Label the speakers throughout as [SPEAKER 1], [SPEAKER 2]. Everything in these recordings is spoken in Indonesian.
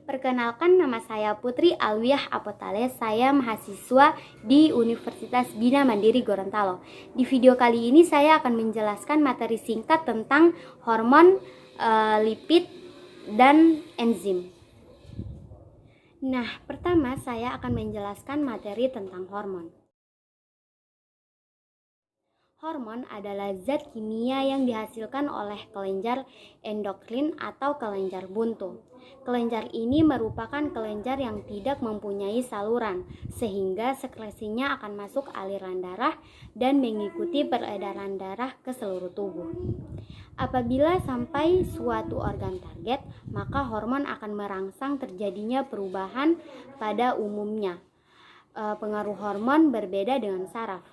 [SPEAKER 1] Perkenalkan, nama saya Putri Alwiah Apotale. Saya mahasiswa di Universitas Bina Mandiri Gorontalo. Di video kali ini saya akan menjelaskan materi singkat tentang hormon, lipid, dan enzim. Nah, pertama saya akan menjelaskan materi tentang hormon. Hormon adalah zat kimia yang dihasilkan oleh kelenjar endokrin atau kelenjar buntu. Kelenjar ini merupakan kelenjar yang tidak mempunyai saluran, sehingga sekresinya akan masuk aliran darah dan mengikuti peredaran darah ke seluruh tubuh. Apabila sampai suatu organ target, maka hormon akan merangsang terjadinya perubahan pada umumnya. Pengaruh hormon berbeda dengan saraf.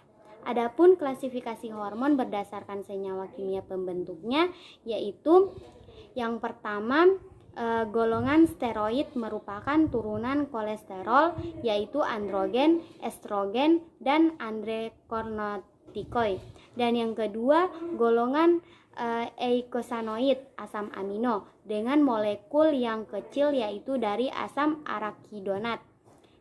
[SPEAKER 1] Adapun klasifikasi hormon berdasarkan senyawa kimia pembentuknya, yaitu yang pertama, golongan steroid merupakan turunan kolesterol, yaitu androgen, estrogen, dan androkortikoid. Dan yang kedua, golongan eikosanoid, asam amino dengan molekul yang kecil, yaitu dari asam arachidonat.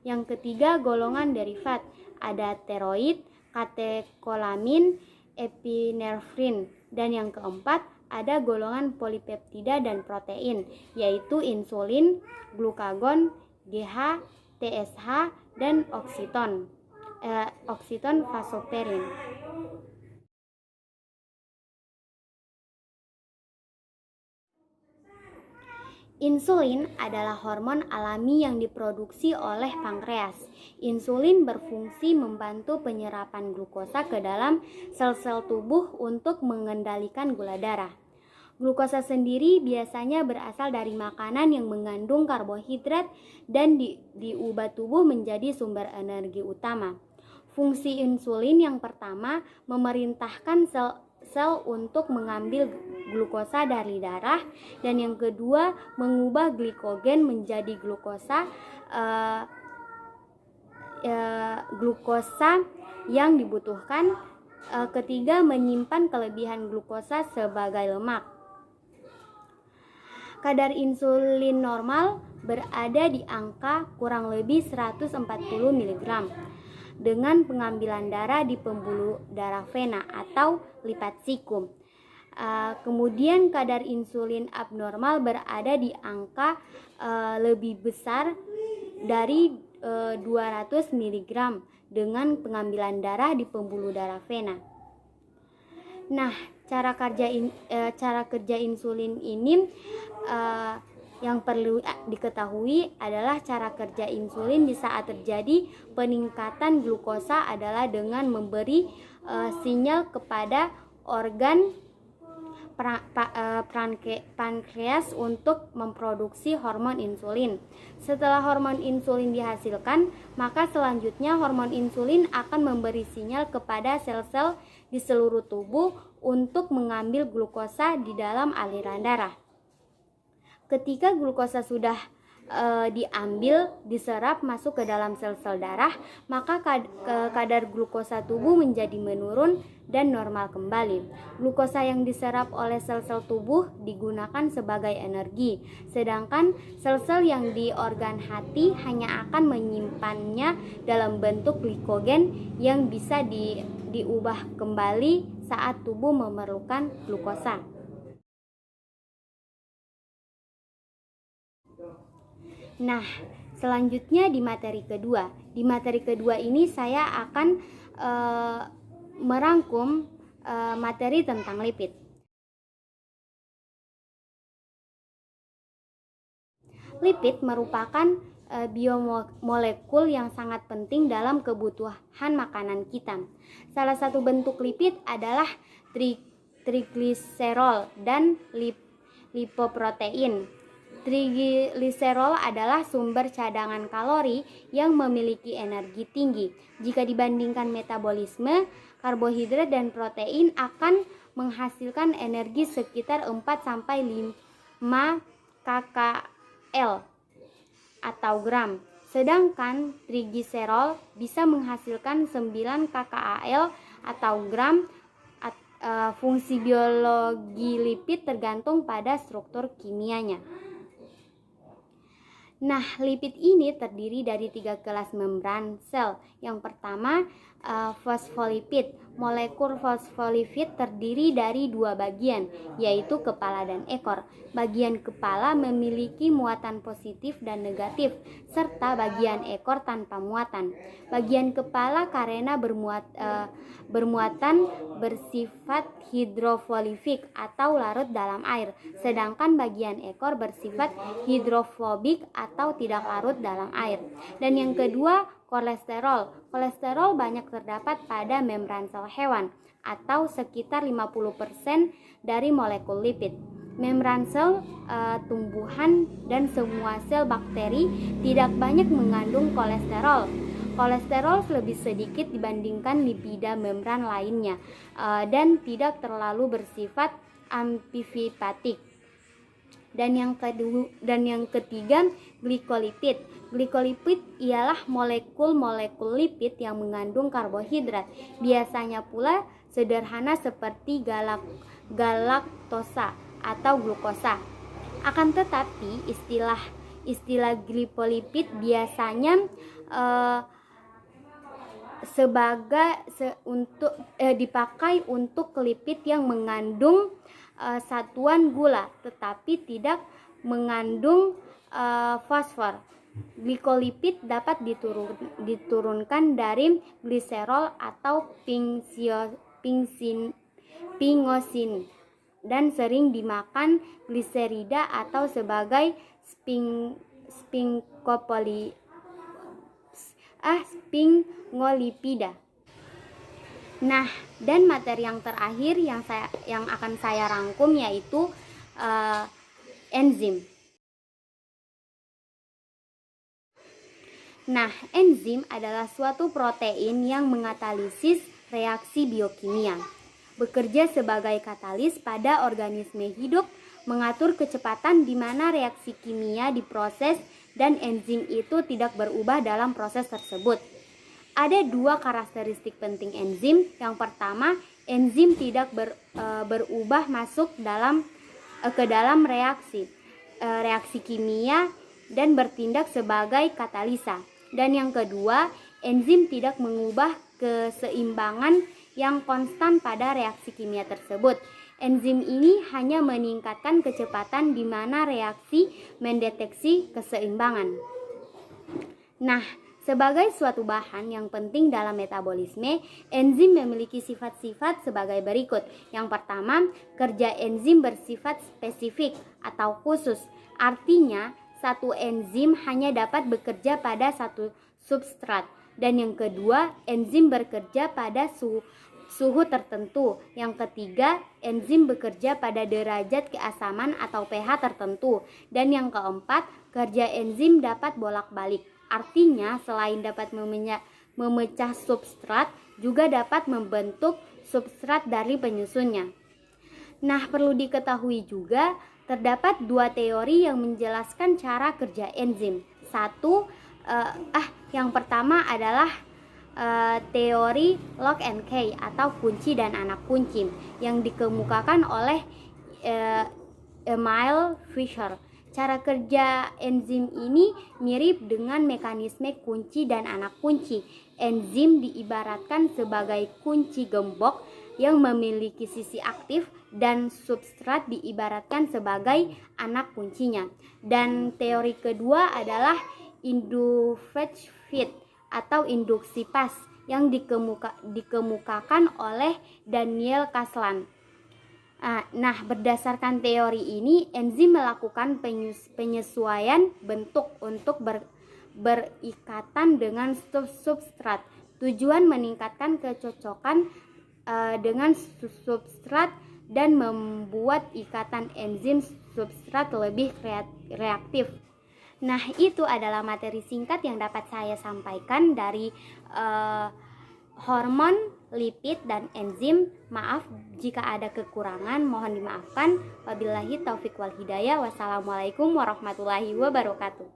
[SPEAKER 1] Yang ketiga, golongan derivat, ada steroid, katekolamin, epinefrin. Dan yang keempat, ada golongan polipeptida dan protein, yaitu insulin, glukagon, GH, TSH, dan oksiton fosfoperin. Insulin adalah hormon alami yang diproduksi oleh pankreas. Insulin berfungsi membantu penyerapan glukosa ke dalam sel-sel tubuh untuk mengendalikan gula darah. Glukosa sendiri biasanya berasal dari makanan yang mengandung karbohidrat dan diubah tubuh menjadi sumber energi utama. Fungsi insulin yang pertama, memerintahkan sel untuk mengambil glukosa dari darah, dan yang kedua, mengubah glikogen menjadi glukosa yang dibutuhkan. Ketiga, menyimpan kelebihan glukosa sebagai lemak. Kadar insulin normal berada di angka kurang lebih 140 mg dengan pengambilan darah di pembuluh darah vena atau lipat sikum. Kemudian kadar insulin abnormal berada di angka lebih besar dari 200 mg dengan pengambilan darah di pembuluh darah vena. Nah, cara kerja insulin ini yang perlu diketahui adalah cara kerja insulin di saat terjadi peningkatan glukosa adalah dengan memberi sinyal kepada organ pankreas untuk memproduksi hormon insulin. Setelah hormon insulin dihasilkan, maka selanjutnya hormon insulin akan memberi sinyal kepada sel-sel di seluruh tubuh untuk mengambil glukosa di dalam aliran darah. Ketika glukosa sudah diambil, diserap masuk ke dalam sel-sel darah, maka kadar glukosa tubuh menjadi menurun dan normal kembali. Glukosa yang diserap oleh sel-sel tubuh digunakan sebagai energi, sedangkan sel-sel yang di organ hati hanya akan menyimpannya dalam bentuk glikogen yang bisa diubah kembali saat tubuh memerlukan glukosa. Nah, selanjutnya di materi kedua. Di materi kedua ini saya akan merangkum materi tentang lipid. Lipid merupakan biomolekul yang sangat penting dalam kebutuhan makanan kita. Salah satu bentuk lipid adalah trigliserol dan lipoprotein. Trigliserol adalah sumber cadangan kalori yang memiliki energi tinggi. Jika dibandingkan metabolisme, karbohidrat dan protein akan menghasilkan energi sekitar 4-5 kcal atau gram. Sedangkan trigliserol bisa menghasilkan 9 kcal atau gram. Fungsi biologi lipid tergantung pada struktur kimianya. Nah, lipid ini terdiri dari 3 kelas membran sel. Yang pertama, fosfolipid. Molekul fosfolipid terdiri dari 2 bagian, yaitu kepala dan ekor. Bagian kepala memiliki muatan positif dan negatif, serta bagian ekor tanpa muatan. Bagian kepala karena bermuatan bersifat hidrofilifik atau larut dalam air, sedangkan bagian ekor bersifat hidrofobik atau tidak larut dalam air. Dan yang kedua, kolesterol. Kolesterol banyak terdapat pada membran sel hewan atau sekitar 50% dari molekul lipid. Membran sel tumbuhan dan semua sel bakteri tidak banyak mengandung kolesterol. Kolesterol lebih sedikit dibandingkan lipida membran lainnya dan tidak terlalu bersifat amfipatik. Dan yang ketiga, glikolipid. Glikolipid ialah molekul-molekul lipid yang mengandung karbohidrat, biasanya pula sederhana seperti galaktosa atau glukosa. Akan tetapi istilah glikolipid biasanya dipakai untuk lipid yang mengandung satuan gula tetapi tidak mengandung fosfor. Glikolipid dapat diturunkan dari gliserol atau pingosin dan sering dimakan gliserida atau sebagai sphingolipida. Nah, dan materi yang terakhir yang akan saya rangkum yaitu enzim. Nah, enzim adalah suatu protein yang mengkatalisis reaksi biokimia. Bekerja sebagai katalis pada organisme hidup, mengatur kecepatan di mana reaksi kimia diproses dan enzim itu tidak berubah dalam proses tersebut. Ada 2 karakteristik penting enzim. Yang pertama, enzim tidak berubah masuk ke dalam reaksi kimia dan bertindak sebagai katalisa. Dan yang kedua, enzim tidak mengubah keseimbangan yang konstan pada reaksi kimia tersebut. Enzim ini hanya meningkatkan kecepatan di mana reaksi mendeteksi keseimbangan. Nah, sebagai suatu bahan yang penting dalam metabolisme, enzim memiliki sifat-sifat sebagai berikut. Yang pertama, kerja enzim bersifat spesifik atau khusus. Artinya, satu enzim hanya dapat bekerja pada satu substrat. Dan yang kedua, enzim bekerja pada suhu tertentu. Yang ketiga, enzim bekerja pada derajat keasaman atau pH tertentu. Dan yang keempat, kerja enzim dapat bolak-balik. Artinya, selain dapat memecah substrat, juga dapat membentuk substrat dari penyusunnya. Nah, perlu diketahui juga, terdapat 2 teori yang menjelaskan cara kerja enzim. Yang pertama adalah teori lock and key atau kunci dan anak kunci yang dikemukakan oleh Emil Fischer. Cara kerja enzim ini mirip dengan mekanisme kunci dan anak kunci. Enzim diibaratkan sebagai kunci gembok yang memiliki sisi aktif dan substrat diibaratkan sebagai anak kuncinya. Dan teori kedua adalah induction fit atau induksi pas yang dikemukakan oleh Daniel Kaslan. Nah, berdasarkan teori ini, enzim melakukan penyesuaian bentuk untuk berikatan dengan substrat. Tujuan meningkatkan kecocokan dengan substrat dan membuat ikatan enzim substrat lebih reaktif. Nah, itu adalah materi singkat yang dapat saya sampaikan dari hormon, lipid, dan enzim. Maaf jika ada kekurangan, mohon dimaafkan. Wabillahi taufik wal hidayah. Wassalamualaikum warahmatullahi wabarakatuh.